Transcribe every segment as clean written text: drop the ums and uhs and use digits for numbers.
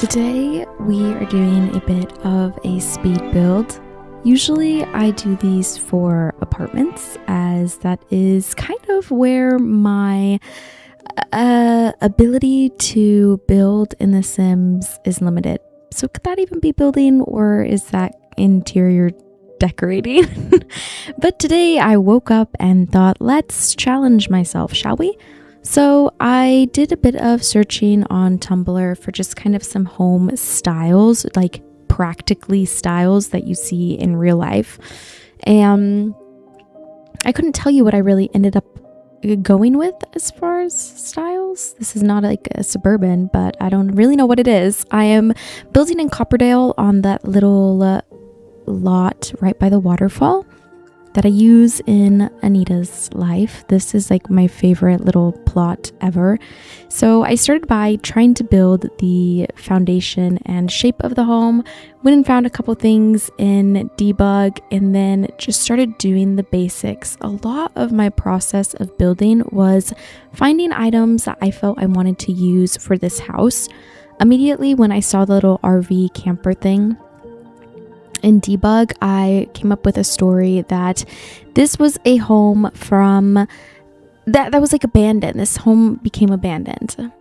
Today we are doing a bit of a speed build. Usually I do these for apartments, as that is kind of where my ability to build in The Sims is limited. So could that even be building, or is that interior decorating? But today I woke up and thought, let's challenge myself, shall we? So I did a bit of searching on Tumblr for just kind of some home styles, like practically styles that you see in real life. And I couldn't tell you what I really ended up going with as far as styles. This is not like a suburban, but I don't really know what it is. I am building in Copperdale on that little lot right by the waterfall that I use in Anita's life. This is like my favorite little plot ever. So I started by trying to build the foundation and shape of the home, went and found a couple things in debug, and then just started doing the basics. A lot of my process of building was finding items that I felt I wanted to use for this house. Immediately when I saw the little RV camper thing in debug, I came up with a story that this was a home from that was like abandoned. This home became abandoned,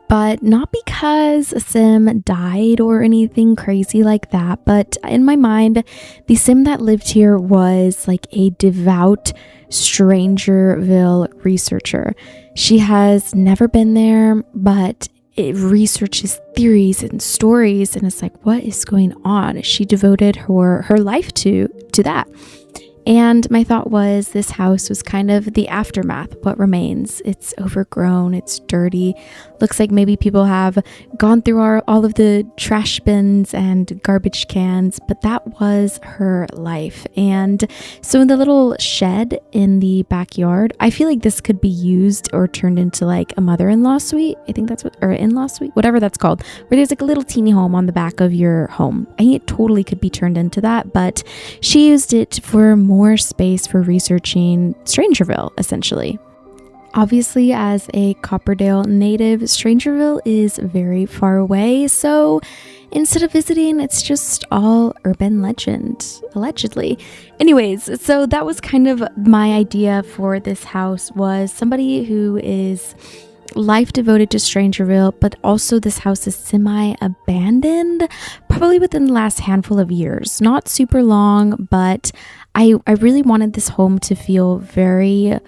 but not because a sim died or anything crazy like that. But in my mind, the sim that lived here was like a devout Strangerville researcher. She has never been there, but it researches theories and stories, and it's like, what is going on? She devoted her life to that. And my thought was, this house was kind of the aftermath, what remains. It's overgrown, it's dirty. Looks like maybe people have gone through all of the trash bins and garbage cans, but that was her life. And so in the little shed in the backyard, I feel like this could be used or turned into like a mother-in-law suite. I think that's or in-law suite, whatever that's called, where there's like a little teeny home on the back of your home. I think it totally could be turned into that, but she used it for more space for researching Strangerville, essentially. Obviously, as a Copperdale native, Strangerville is very far away, so instead of visiting, it's just all urban legend, allegedly. Anyways, so that was kind of my idea for this house, was somebody who is life devoted to Strangerville, but also this house is semi-abandoned, probably within the last handful of years. Not super long, but I really wanted this home to feel very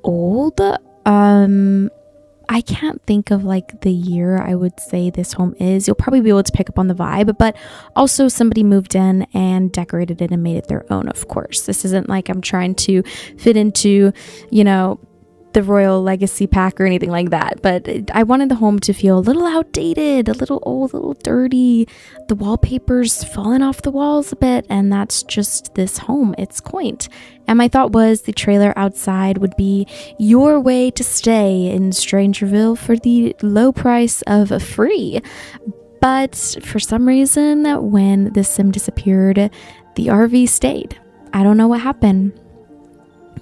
old. I can't think of like the year I would say this home is. You'll probably be able to pick up on the vibe, but also somebody moved in and decorated it and made it their own, of course. This isn't like I'm trying to fit into, the Royal Legacy pack or anything like that, but I wanted the home to feel a little outdated, a little old, a little dirty. The wallpaper's fallen off the walls a bit, and that's just this home. It's quaint. And my thought was the trailer outside would be your way to stay in Strangerville for the low price of free. But for some reason, when the sim disappeared, the RV stayed. I don't know what happened.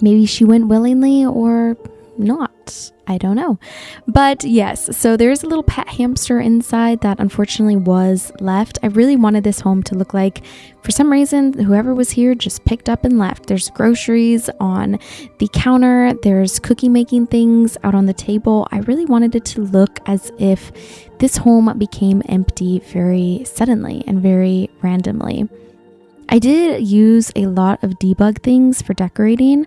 Maybe she went willingly or not. I don't know. But yes, so there's a little pet hamster inside that unfortunately was left. I really wanted this home to look like, for some reason, whoever was here just picked up and left. There's groceries on the counter. There's cookie making things out on the table. I really wanted it to look as if this home became empty very suddenly and very randomly. I did use a lot of debug things for decorating.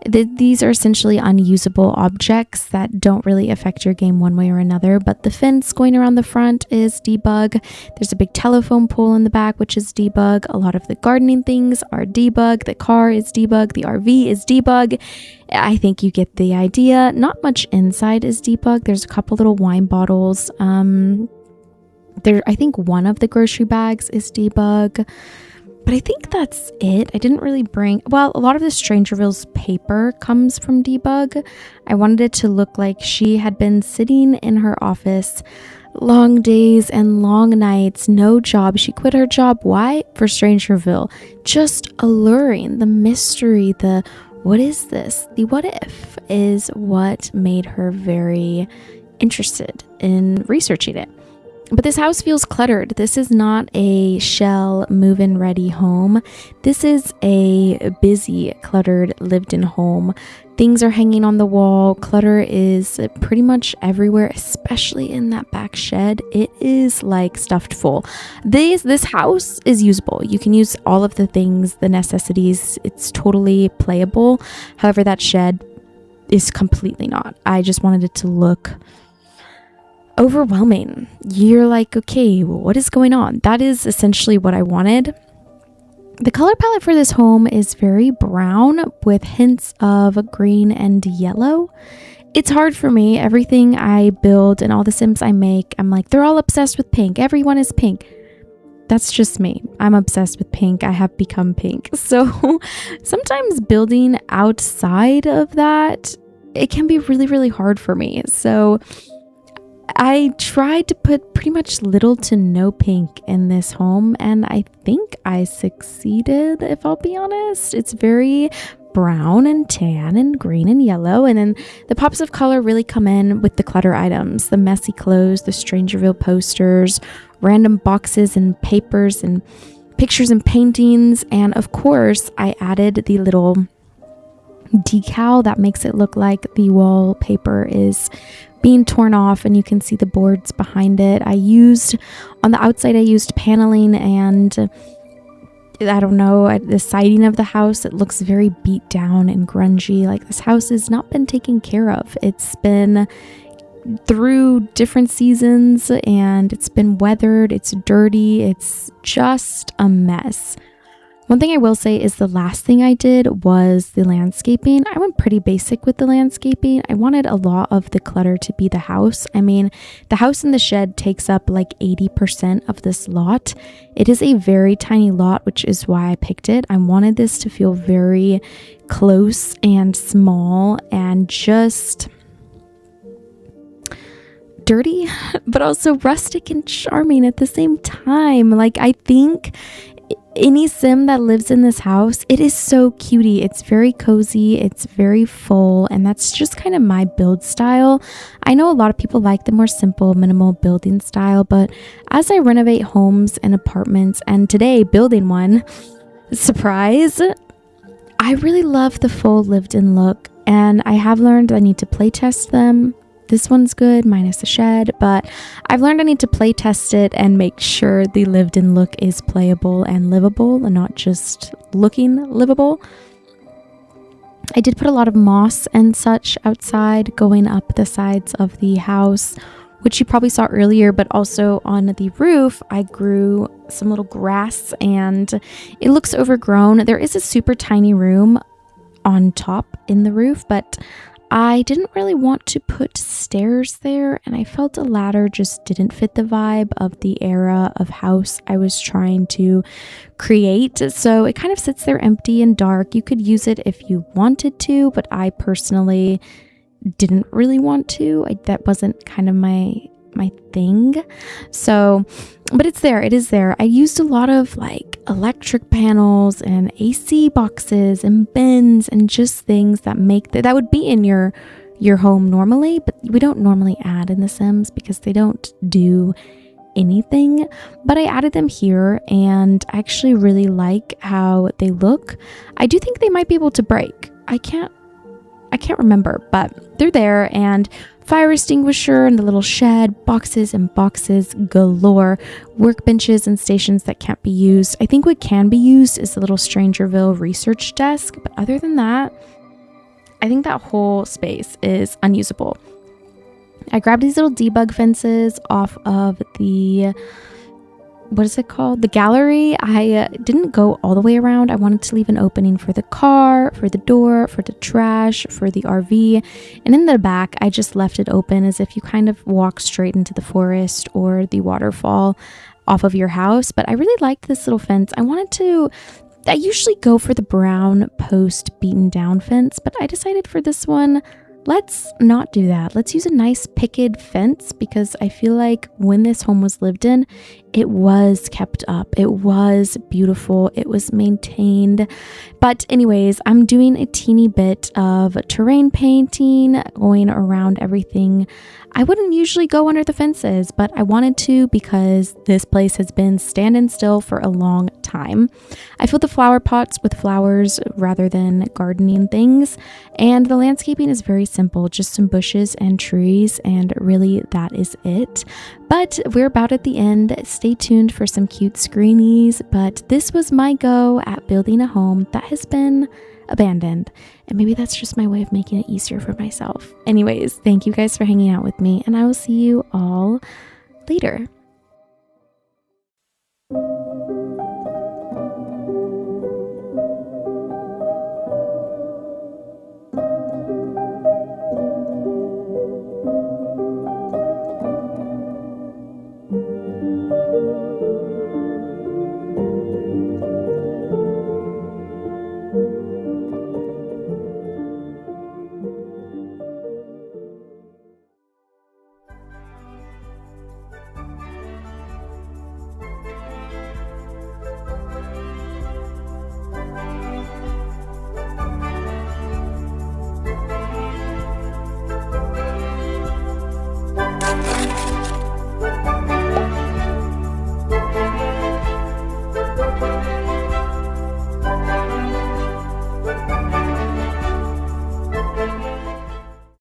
These are essentially unusable objects that don't really affect your game one way or another, but the fence going around the front is debug. There's a big telephone pole in the back, which is debug. A lot of the gardening things are debug. The car is debug. The RV is debug. I think you get the idea. Not much inside is debug. There's a couple little wine bottles. I think one of the grocery bags is debug. But I think that's it. I didn't really bring... Well, a lot of the Strangerville's paper comes from debug. I wanted it to look like she had been sitting in her office, long days and long nights, no job. She quit her job. Why? For Strangerville. Just alluring. The mystery, the what is this? The what if is what made her very interested in researching it. But this house feels cluttered. This is not a shell move-in ready home. This is a busy, cluttered, lived-in home. Things are hanging on the wall. Clutter is pretty much everywhere, especially in that back shed. It is like stuffed full. This house is usable. You can use all of the things, the necessities. It's totally playable. However, that shed is completely not. I just wanted it to look overwhelming. You're like, okay, well, what is going on? That is essentially what I wanted. The color palette for this home is very brown with hints of green and yellow. It's hard for me. Everything I build and all the Sims I make, I'm like, they're all obsessed with pink. Everyone is pink. That's just me. I'm obsessed with pink. I have become pink. So sometimes building outside of that, it can be really, really hard for me. So I tried to put pretty much little to no pink in this home, and I think I succeeded, if I'll be honest. It's very brown and tan and green and yellow, and then the pops of color really come in with the clutter items, the messy clothes, the strangerville posters, random boxes and papers and pictures and paintings, and of course I added the little decal that makes it look like the wallpaper is being torn off and you can see the boards behind it. On the outside I used paneling, and I don't know, the siding of the house, it looks very beat down and grungy. Like, this house has not been taken care of. It's been through different seasons and it's been weathered, it's dirty, it's just a mess. One thing I will say is the last thing I did was the landscaping. I went pretty basic with the landscaping. I wanted a lot of the clutter to be the house. I mean, the house in the shed takes up like 80% of this lot. It is a very tiny lot, which is why I picked it. I wanted this to feel very close and small and just dirty, but also rustic and charming at the same time. Like, I think any sim that lives in this house, it is so cutie. It's very cozy, it's very full, and that's just kind of my build style. I know a lot of people like the more simple, minimal building style, but as I renovate homes and apartments, and today building one, surprise, I really love the full lived-in look, and I have learned I need to play test them. This one's good, minus the shed, but I've learned I need to play test it and make sure the lived-in look is playable and livable and not just looking livable. I did put a lot of moss and such outside going up the sides of the house, which you probably saw earlier, but also on the roof, I grew some little grass and it looks overgrown. There is a super tiny room on top in the roof, but I didn't really want to put stairs there, and I felt a ladder just didn't fit the vibe of the era of house I was trying to create. So it kind of sits there empty and dark. You could use it if you wanted to, but I personally didn't really want to. That wasn't kind of my thing. So, but it's there. It is there. I used a lot of like electric panels and AC boxes and bins and just things that make that would be in your home normally, but we don't normally add in the Sims because they don't do anything. But I added them here, and I actually really like how they look. I do think they might be able to break. I can't remember, but they're there, and fire extinguisher and the little shed, boxes and boxes galore, workbenches and stations that can't be used. I think what can be used is the little strangerville research desk, but other than that, I think that whole space is unusable. I grabbed these little debug fences off of the, what is it called? The gallery. I didn't go all the way around. I wanted to leave an opening for the car, for the door, for the trash, for the RV. And in the back, I just left it open as if you kind of walk straight into the forest or the waterfall off of your house. But I really liked this little fence. I usually go for the brown post beaten down fence, but I decided for this one, let's not do that. Let's use a nice picket fence because I feel like when this home was lived in, it was kept up. It was beautiful. It was maintained. But anyways, I'm doing a teeny bit of terrain painting, going around everything. I wouldn't usually go under the fences, but I wanted to because this place has been standing still for a long time. I filled the flower pots with flowers rather than gardening things, and the landscaping is very simple, just some bushes and trees, and really that is it. But we're about at the end. Stay tuned for some cute screenies, but this was my go at building a home that has been abandoned, and maybe that's just my way of making it easier for myself. Anyways, thank you guys for hanging out with me, and I will see you all later.